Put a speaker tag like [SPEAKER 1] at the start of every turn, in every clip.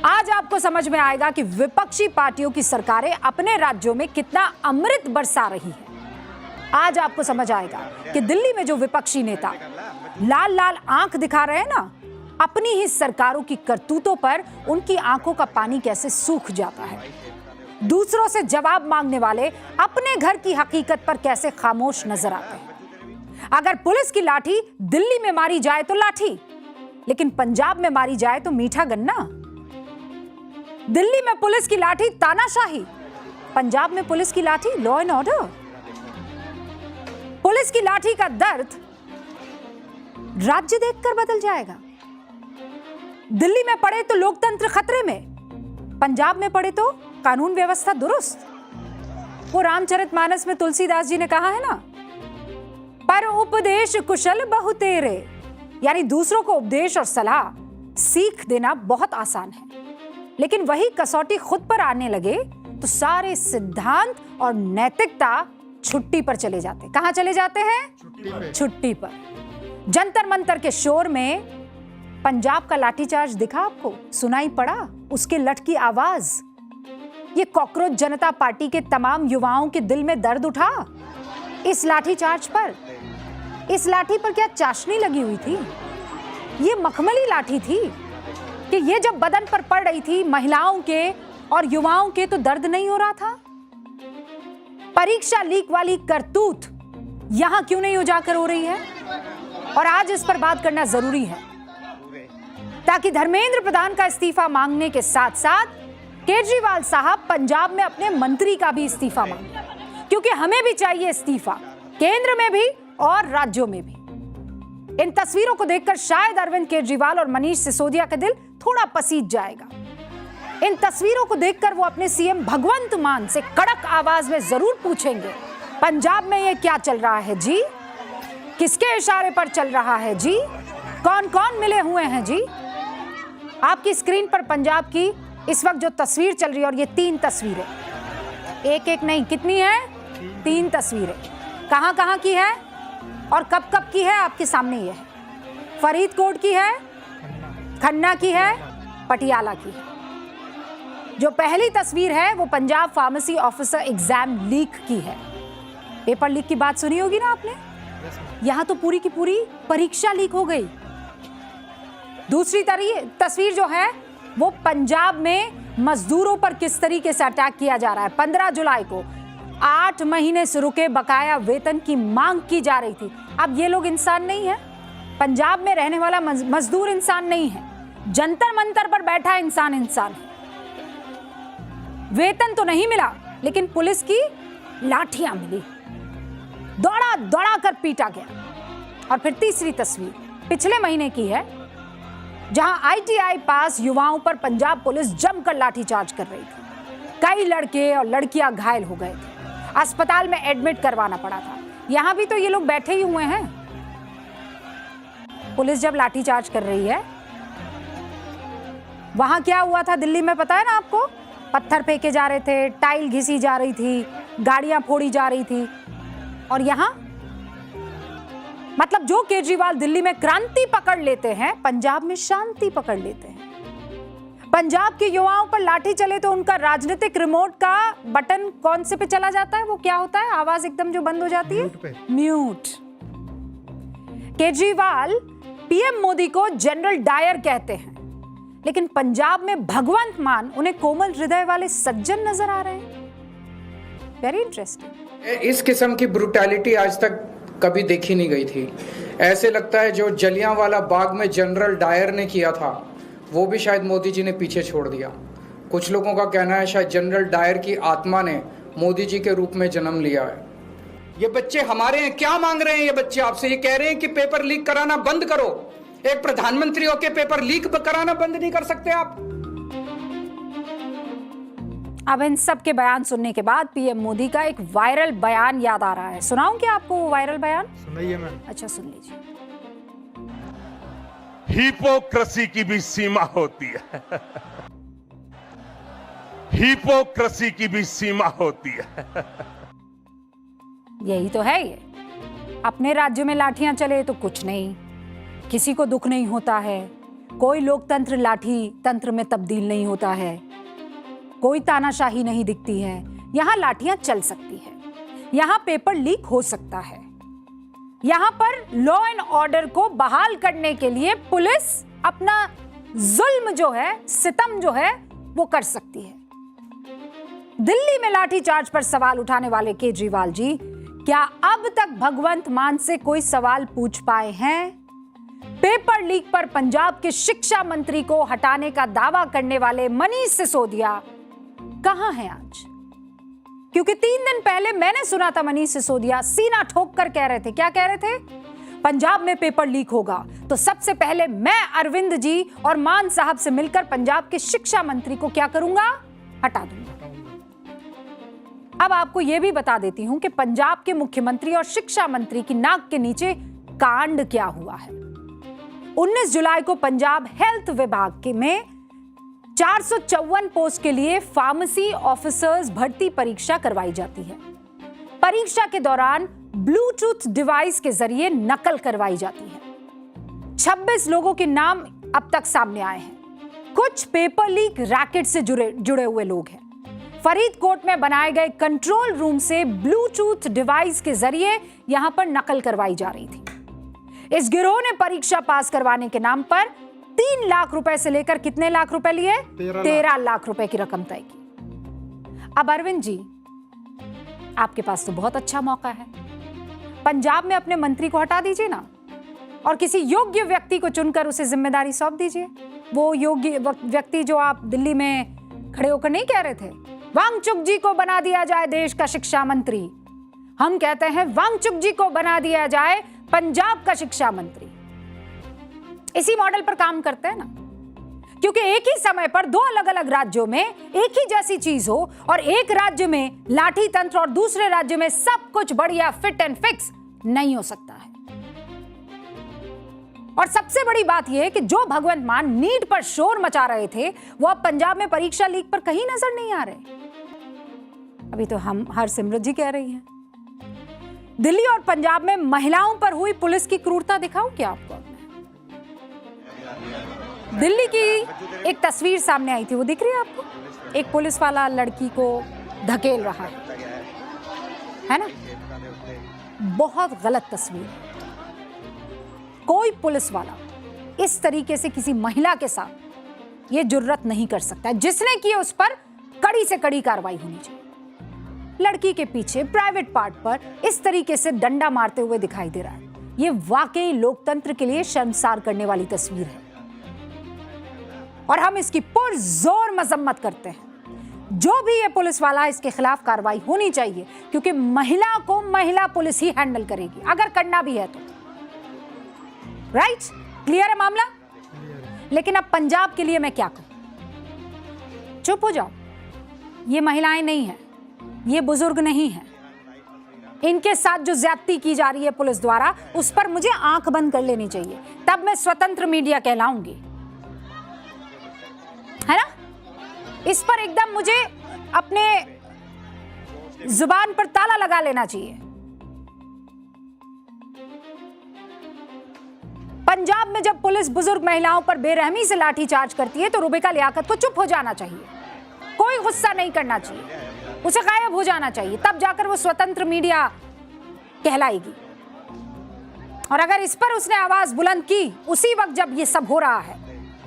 [SPEAKER 1] आज आपको समझ में आएगा कि विपक्षी पार्टियों की सरकारें अपने राज्यों में कितना अमृत बरसा रही है। आज आपको समझ आएगा कि दिल्ली में जो विपक्षी नेता लाल लाल आंख दिखा रहे हैं ना, अपनी ही सरकारों की करतूतों पर उनकी आंखों का पानी कैसे सूख जाता है। दूसरों से जवाब मांगने वाले अपने घर की हकीकत पर कैसे खामोश नजर आते हैं। अगर पुलिस की लाठी दिल्ली में मारी जाए तो लाठी, लेकिन पंजाब में मारी जाए तो मीठा गन्ना। दिल्ली में पुलिस की लाठी तानाशाही, पंजाब में पुलिस की लाठी लॉ एंड ऑर्डर। पुलिस की लाठी का दर्द राज्य देखकर बदल जाएगा। दिल्ली में पड़े तो लोकतंत्र खतरे में, पंजाब में पड़े तो कानून व्यवस्था दुरुस्त। वो रामचरितमानस में तुलसीदास जी ने कहा है ना, पर उपदेश कुशल बहु तेरे, यानी दूसरों को उपदेश और सलाह सीख देना बहुत आसान है, लेकिन वही कसौटी खुद पर आने लगे तो सारे सिद्धांत और नैतिकता छुट्टी पर चले जाते। कहां चले जाते हैं? छुट्टी पर। जंतर मंतर के शोर में पंजाब का लाठीचार्ज दिखा आपको? सुनाई पड़ा उसके लठ की आवाज? ये कॉकरोच जनता पार्टी के तमाम युवाओं के दिल में दर्द उठा इस लाठीचार्ज पर। इस लाठी पर क्या चाशनी लगी हुई थी? ये मखमली लाठी थी कि ये जब बदन पर पड़ रही थी महिलाओं के और युवाओं के, तो दर्द नहीं हो रहा था? परीक्षा लीक वाली करतूत यहां क्यों नहीं उजागर हो रही है? और आज इस पर बात करना जरूरी है, ताकि धर्मेंद्र प्रधान का इस्तीफा मांगने के साथ साथ केजरीवाल साहब पंजाब में अपने मंत्री का भी इस्तीफा मांगे, क्योंकि हमें भी चाहिए इस्तीफा, केंद्र में भी और राज्यों में भी। इन तस्वीरों को देखकर शायद अरविंद केजरीवाल और मनीष सिसोदिया का दिल थोड़ा पसीज जाएगा। इन तस्वीरों को देखकर वो अपने सीएम भगवंत मान से कड़क आवाज में जरूर पूछेंगे, पंजाब में ये क्या चल रहा है जी? किसके इशारे पर चल रहा है जी? कौन कौन मिले हुए हैं जी? आपकी स्क्रीन पर पंजाब की इस वक्त जो तस्वीर चल रही है, और ये 3 तस्वीरें, एक एक नहीं, कितनी है? 3 तस्वीरें। कहां कहां की है और कब कब की है? आपके सामने ये है। फरीदकोट की है, खन्ना की है, पटियाला की है। जो पहली तस्वीर है वो Punjab pharmacy officer exam leak की है। पेपर लीक की बात सुनी होगी ना आपने? यहां तो पूरी की पूरी परीक्षा लीक हो गई। दूसरी तस्वीर जो है वो पंजाब में मजदूरों पर किस तरीके से अटैक किया जा रहा है। 15 जुलाई को 8 महीने से रुके बकाया वेतन की मांग की जा रही थी। अब ये लोग इंसान नहीं है? पंजाब में रहने वाला मजदूर इंसान नहीं है, जंतर मंतर पर बैठा इंसान है। वेतन तो नहीं मिला, लेकिन पुलिस की लाठियां मिली, दौड़ा दौड़ा कर पीटा गया। और फिर तीसरी तस्वीर पिछले महीने की है, जहां आईटीआई पास युवाओं पर पंजाब पुलिस जमकर लाठीचार्ज कर रही थी। कई लड़के और लड़कियां घायल हो गए थे, अस्पताल में एडमिट करवाना पड़ा था। यहां भी तो ये लोग बैठे ही हुए हैं। पुलिस जब लाठीचार्ज कर रही है, वहां क्या हुआ था दिल्ली में पता है ना आपको? पत्थर फेंके जा रहे थे, टाइल घिसी जा रही थी, गाड़ियां फोड़ी जा रही थी। और यहां मतलब जो केजरीवाल दिल्ली में क्रांति पकड़ लेते हैं, पंजाब में शांति पकड़ लेते हैं। पंजाब के युवाओं पर लाठी चले तो उनका राजनीतिक रिमोट का बटन कौन से पे चला जाता है? वो क्या होता है? आवाज एकदम जो बंद हो जाती है, म्यूट। केजरीवाल पीएम मोदी को जनरल डायर कहते हैं, लेकिन पंजाब में भगवंत मान उन्हें कोमल हृदय वाले सज्जन नजर आ रहे हैं। Very interesting.
[SPEAKER 2] इस किस्म की ब्रुटैलिटी आज तक कभी देखी नहीं गई थी। ऐसे लगता है जो जलियांवाला बाग में जनरल डायर ने किया था, वो भी शायद मोदी जी ने पीछे छोड़ दिया। कुछ लोगों का कहना है शायद जनरल डायर की आत्मा ने मोदी जी के रूप में जन्म लिया है। ये बच्चे हमारे हैं, क्या मांग रहे हैं ये बच्चे आपसे? ये कह रहे हैं कि पेपर लीक कराना बंद करो। एक प्रधानमंत्री होकर पेपर लीक कराना बंद नहीं कर सकते आप?
[SPEAKER 1] अब इन सब के बयान सुनने के बाद पीएम मोदी का एक वायरल बयान याद आ रहा है। सुनाऊं क्या आपको वो वायरल बयान?
[SPEAKER 3] सुनाइए मैम।
[SPEAKER 1] अच्छा सुन लीजिए।
[SPEAKER 4] हिपोक्रेसी की भी सीमा होती है। हिपोक्रेसी की भी सीमा होती है।
[SPEAKER 1] यही तो है ये। अपने राज्य में लाठियां चले तो कुछ नहीं, किसी को दुख नहीं होता है। कोई लोकतंत्र लाठी तंत्र में तब्दील नहीं होता है, कोई तानाशाही नहीं दिखती है। यहां लाठियां चल सकती है, यहां पेपर लीक हो सकता है, यहां पर लॉ एंड ऑर्डर को बहाल करने के लिए पुलिस अपना जुल्म जो है, सितम जो है, वो कर सकती है। दिल्ली में लाठीचार्ज पर सवाल उठाने वाले केजरीवाल जी क्या अब तक भगवंत मान से कोई सवाल पूछ पाए हैं? पेपर लीक पर पंजाब के शिक्षा मंत्री को हटाने का दावा करने वाले मनीष सिसोदिया कहां हैं आज? क्योंकि 3 दिन पहले मैंने सुना था मनीष सिसोदिया सीना ठोक कर कह रहे थे, क्या कह रहे थे? पंजाब में पेपर लीक होगा तो सबसे पहले मैं अरविंद जी और मान साहब से मिलकर पंजाब के शिक्षा मंत्री को क्या करूंगा? हटा दूंगा। अब आपको यह भी बता देती हूं कि पंजाब के मुख्यमंत्री और शिक्षा मंत्री की नाक के नीचे कांड क्या हुआ है। 19 जुलाई को पंजाब हेल्थ विभाग के में 454 पोस्ट के लिए फार्मेसी ऑफिसर्स भर्ती परीक्षा करवाई जाती है। परीक्षा के दौरान ब्लूटूथ डिवाइस के जरिए नकल करवाई जाती है। 26 लोगों के नाम अब तक सामने आए हैं। कुछ पेपर लीक रैकेट से जुड़े हुए लोग हैं। फरीदकोट में बनाए गए कंट्रोल रूम से ब्लूटूथ डिवाइस के जरिए यहां पर नकल करवाई जा रही थी। इस गिरोह ने परीक्षा पास करवाने के नाम पर 3 लाख रुपए से लेकर कितने लाख रुपए लिए? 13 लाख रुपए की रकम तय की। अब अरविंद जी, आपके पास तो बहुत अच्छा मौका है। पंजाब में अपने मंत्री को हटा दीजिए ना और किसी योग्य व्यक्ति को चुनकर उसे जिम्मेदारी सौंप दीजिए। वो योग्य व्यक्ति जो आप दिल्ली में खड़े होकर नहीं कह रहे थे, वांगचुक जी को बना दिया जाए देश का शिक्षा मंत्री। हम कहते हैं वांगचुक जी को बना दिया जाए पंजाब का शिक्षा मंत्री। इसी मॉडल पर काम करते हैं ना, क्योंकि एक ही समय पर 2 अलग अलग राज्यों में एक ही जैसी चीज हो और एक राज्य में लाठी तंत्र और दूसरे राज्य में सब कुछ बढ़िया फिट एंड फिक्स नहीं हो सकता है। और सबसे बड़ी बात यह है कि जो भगवंत मान नीट पर शोर मचा रहे थे वो अब पंजाब में परीक्षा लीक पर कहीं नजर नहीं आ रहे। अभी तो हम हरसिमरत जी कह रही हैं। दिल्ली और पंजाब में महिलाओं पर हुई पुलिस की क्रूरता दिखाऊं क्या आपको? दिल्ली की एक तस्वीर सामने आई थी, वो दिख रही है आपको? एक पुलिस वाला लड़की को धकेल रहा है ना? बहुत गलत तस्वीर। कोई पुलिस वाला इस तरीके से किसी महिला के साथ ये जुर्रत नहीं कर सकता है। जिसने की उस पर कड़ी से कड़ी कार्रवाई होनी चाहिए। लड़की के पीछे प्राइवेट पार्ट पर इस तरीके से डंडा मारते हुए दिखाई दे रहा है। ये वाकई लोकतंत्र के लिए शर्मसार करने वाली तस्वीर है और हम इसकी पुरजोर मजम्मत करते हैं। जो भी ये पुलिस वाला है, इसके खिलाफ कार्रवाई होनी चाहिए, क्योंकि महिला को महिला पुलिस ही हैंडल करेगी अगर करना भी है तो। राइट? क्लियर है मामला? लेकिन अब पंजाब के लिए मैं क्या कहूं? चुप हो जाओ। ये महिलाएं नहीं हैं, ये बुजुर्ग नहीं हैं। इनके साथ जो ज्यादती की जा रही है पुलिस द्वारा, उस पर मुझे आंख बंद कर लेनी चाहिए, तब मैं स्वतंत्र मीडिया कहलाऊंगी, है ना? इस पर एकदम मुझे अपने जुबान पर ताला लगा लेना चाहिए। पंजाब में जब पुलिस बुजुर्ग महिलाओं पर बेरहमी से लाठीचार्ज करती है तो रुबिका लियाकत को चुप हो जाना चाहिए, कोई गुस्सा नहीं करना चाहिए, उसे गायब हो जाना चाहिए, तब जाकर वो स्वतंत्र मीडिया कहलाएगी। और अगर इस पर उसने आवाज बुलंद की उसी वक्त जब ये सब हो रहा है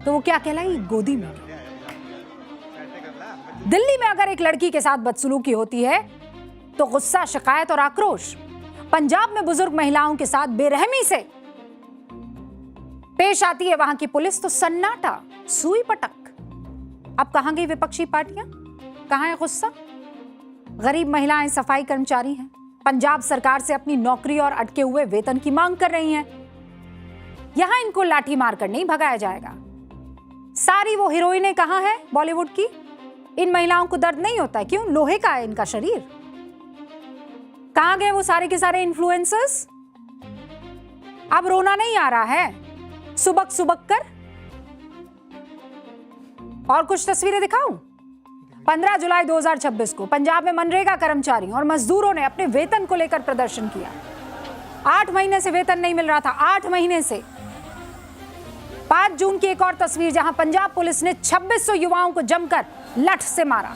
[SPEAKER 1] तो वो क्या कहलाएगी? गोदी मीडिया। दिल्ली में अगर एक लड़की के साथ बदसलूकी होती है तो गुस्सा, शिकायत और आक्रोश। पंजाब में बुजुर्ग महिलाओं के साथ बेरहमी से पेश आती है वहां की पुलिस तो सन्नाटा, सुई पटक। अब कहां गई विपक्षी पार्टियां? कहां है गुस्सा? गरीब महिलाएं सफाई कर्मचारी हैं, पंजाब सरकार से अपनी नौकरी और अटके हुए वेतन की मांग कर रही हैं। यहां इनको लाठी मारकर नहीं भगाया जाएगा। सारी वो हीरोइनें कहां हैं बॉलीवुड की? इन महिलाओं को दर्द नहीं होता है? क्यों? लोहे का है इनका शरीर। कहां गए वो सारे के सारे इन्फ्लुएंसर्स? अब रोना नहीं आ रहा है सुबक सुबक कर। और कुछ तस्वीरें दिखाऊं? 15 जुलाई 2026 को पंजाब में मनरेगा कर्मचारियों और मजदूरों ने अपने वेतन को लेकर प्रदर्शन किया। 8 महीने से वेतन नहीं मिल रहा था, 8 महीने से। 5 जून की एक और तस्वीर जहां पंजाब पुलिस ने 2600 युवाओं को जमकर लठ से मारा।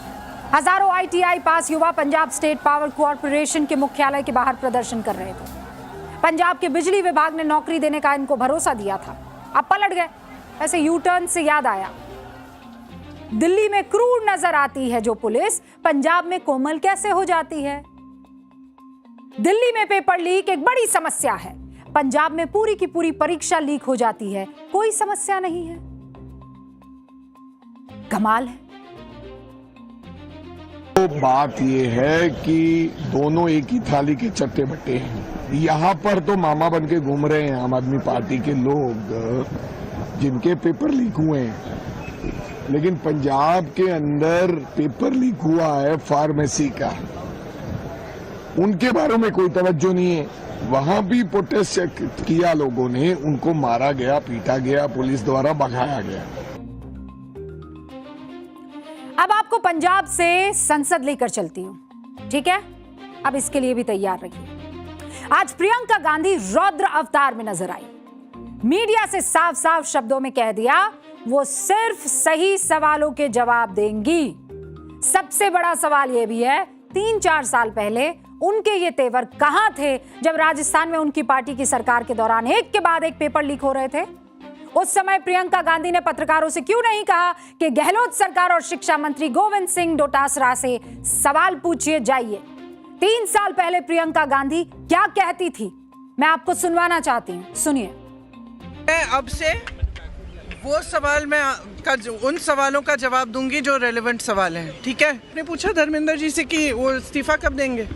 [SPEAKER 1] हजारों ITI पास युवा पंजाब स्टेट पावर कॉर्पोरेशन के मुख्यालय के बाहर प्रदर्शन कर रहे थे। पंजाब के बिजली विभाग ने नौकरी देने का इनको भरोसा दिया था, अब पलट गए। ऐसे यू टर्न से याद आया, दिल्ली में क्रूर नजर आती है जो पुलिस, पंजाब में कोमल कैसे हो जाती है। दिल्ली में पेपर लीक एक बड़ी समस्या है, पंजाब में पूरी की पूरी परीक्षा लीक हो जाती है, कोई समस्या नहीं है। कमाल है।
[SPEAKER 3] तो बात यह है कि दोनों एक ही थाली के चट्टे बट्टे हैं। यहाँ पर तो मामा बन के घूम रहे हैं आम आदमी पार्टी के लोग जिनके पेपर लीक हुए हैं, लेकिन पंजाब के अंदर पेपर लीक हुआ है फार्मेसी का, उनके बारे में कोई तवज्जो नहीं है। वहां भी प्रोटेस्ट किया लोगों ने, उनको मारा गया, पीटा गया, पुलिस द्वारा भगाया गया।
[SPEAKER 1] अब आपको पंजाब से संसद लेकर चलती हूं, ठीक है? अब इसके लिए भी तैयार रहिए। आज प्रियंका गांधी रौद्र अवतार में नजर आई। मीडिया से साफ साफ शब्दों में कह दिया वो सिर्फ सही सवालों के जवाब देंगी। सबसे बड़ा सवाल यह भी है, 3-4 साल पहले उनके ये तेवर कहां थे जब राजस्थान में उनकी पार्टी की सरकार के दौरान एक के बाद एक पेपर लीक हो रहे थे? उस समय प्रियंका गांधी ने पत्रकारों से क्यों नहीं कहा कि गहलोत सरकार और शिक्षा मंत्री गोविंद सिंह डोटासरा से सवाल पूछिए जाइए? 3 साल पहले प्रियंका गांधी क्या कहती थी, मैं आपको सुनवाना चाहती हूं, सुनिए।
[SPEAKER 5] मैं अब से वो सवाल उन सवालों का जवाब दूंगी जो रेलेवेंट सवाल हैं, ठीक है? आपने पूछा धर्मेंद्र जी से कि वो इस्तीफा कब देंगे?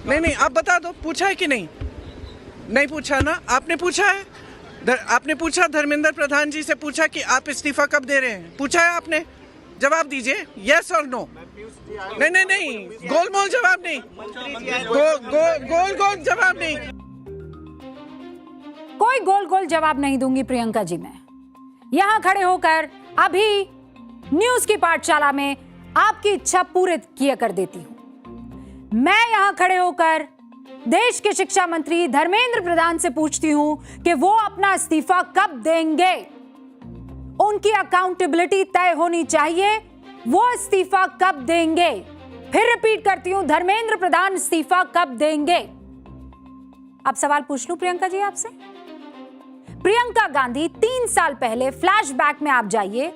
[SPEAKER 5] नहीं, आप बता दो, पूछा है कि नहीं? नहीं पूछा ना? आपने पूछा है? आपने पूछा धर्मेंद्र प्रधान जी से, पूछा कि आप इस्तीफा कब दे रहे हैं? पूछा है आपने? जवाब दीजिए, यस और नो। नहीं, गोलमोल जवाब नहीं, गोल जवाब नहीं।
[SPEAKER 1] कोई गोल जवाब नहीं दूंगी प्रियंका जी। मैं यहां खड़े होकर अभी न्यूज की पाठशाला में आपकी इच्छा पूरी किया कर देती हूं। मैं यहां खड़े होकर देश के शिक्षा मंत्री धर्मेंद्र प्रधान से पूछती हूं कि वो अपना इस्तीफा कब देंगे। उनकी अकाउंटेबिलिटी तय होनी चाहिए, वो इस्तीफा कब देंगे। फिर रिपीट करती हूं, धर्मेंद्र प्रधान इस्तीफा कब देंगे। अब सवाल पूछ लूं प्रियंका जी आपसे। प्रियंका गांधी 3 साल पहले फ्लैशबैक में आप जाइए,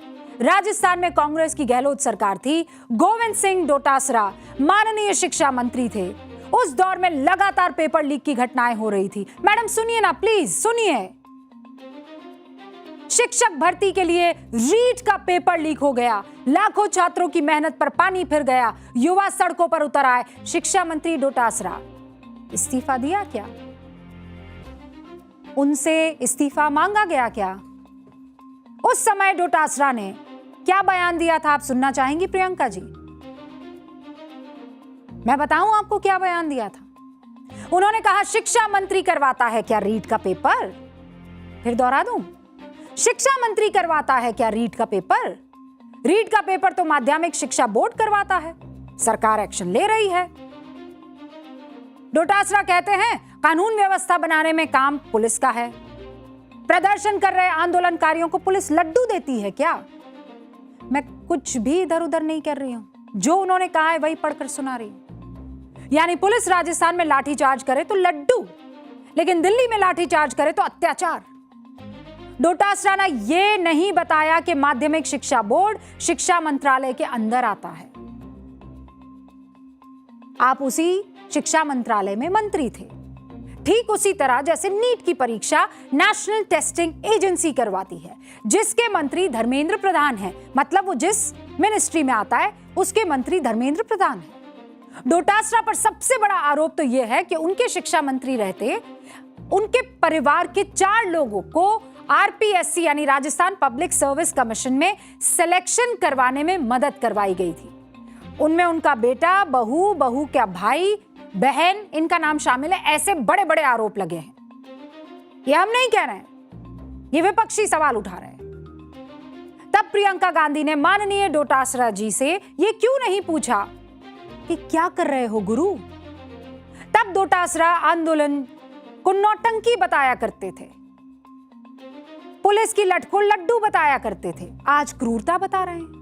[SPEAKER 1] राजस्थान में कांग्रेस की गहलोत सरकार थी, गोविंद सिंह डोटासरा माननीय शिक्षा मंत्री थे। उस दौर में लगातार पेपर लीक की घटनाएं हो रही थी। मैडम सुनिए ना, प्लीज सुनिए। शिक्षक भर्ती के लिए रीट का पेपर लीक हो गया, लाखों छात्रों की मेहनत पर पानी फिर गया, युवा सड़कों पर उतर आए। शिक्षा मंत्री डोटासरा इस्तीफा दिया क्या? उनसे इस्तीफा मांगा गया क्या? उस समय डोटासरा ने क्या बयान दिया था, आप सुनना चाहेंगी प्रियंका जी? मैं बताऊं आपको क्या बयान दिया था। उन्होंने कहा शिक्षा मंत्री करवाता है क्या रीट का पेपर? फिर दोहरा दूं, शिक्षा मंत्री करवाता है क्या रीट का पेपर? रीट का पेपर तो माध्यमिक शिक्षा बोर्ड करवाता है, सरकार एक्शन ले रही है। डोटासरा कहते हैं कानून व्यवस्था बनाने में काम पुलिस का है। प्रदर्शन कर रहे आंदोलनकारियों को पुलिस लड्डू देती है क्या? मैं कुछ भी इधर उधर नहीं कर रही हूं, जो उन्होंने कहा है वही पढ़कर सुना रही हूं। यानी पुलिस राजस्थान में लाठीचार्ज करे तो लड्डू, लेकिन दिल्ली में लाठीचार्ज करे तो अत्याचार। डोटासरा ने यह नहीं बताया कि माध्यमिक शिक्षा बोर्ड शिक्षा मंत्रालय के अंदर आता है। आप उसी शिक्षा मंत्रालय में मंत्री थे, ठीक उसी तरह जैसे नीट की परीक्षा नेशनल टेस्टिंग एजेंसी करवाती है, जिसके मंत्री धर्मेंद्र प्रधान हैं। मतलब वो जिस मिनिस्ट्री में आता है उसके मंत्री धर्मेंद्र प्रधान हैं। डोटासरा पर सबसे बड़ा आरोप तो यह है कि उनके शिक्षा मंत्री रहते उनके परिवार के 4 लोगों को RPSC यानी राजस्थान पब्लिक सर्विस कमीशन में सिलेक्शन करवाने में मदद करवाई गई थी। उनमें उनका बेटा, बहू का भाई, बहन, इनका नाम शामिल है। ऐसे बड़े बड़े आरोप लगे हैं। ये हम नहीं कह रहे हैं, ये विपक्षी सवाल उठा रहे हैं। तब प्रियंका गांधी ने माननीय डोटासरा जी से ये क्यों नहीं पूछा कि क्या कर रहे हो गुरु? तब डोटासरा आंदोलन को नौटंकी बताया करते थे। पुलिस की लट को लड्डू बताया करते थे, आज क्रूरता बता रहे हैं।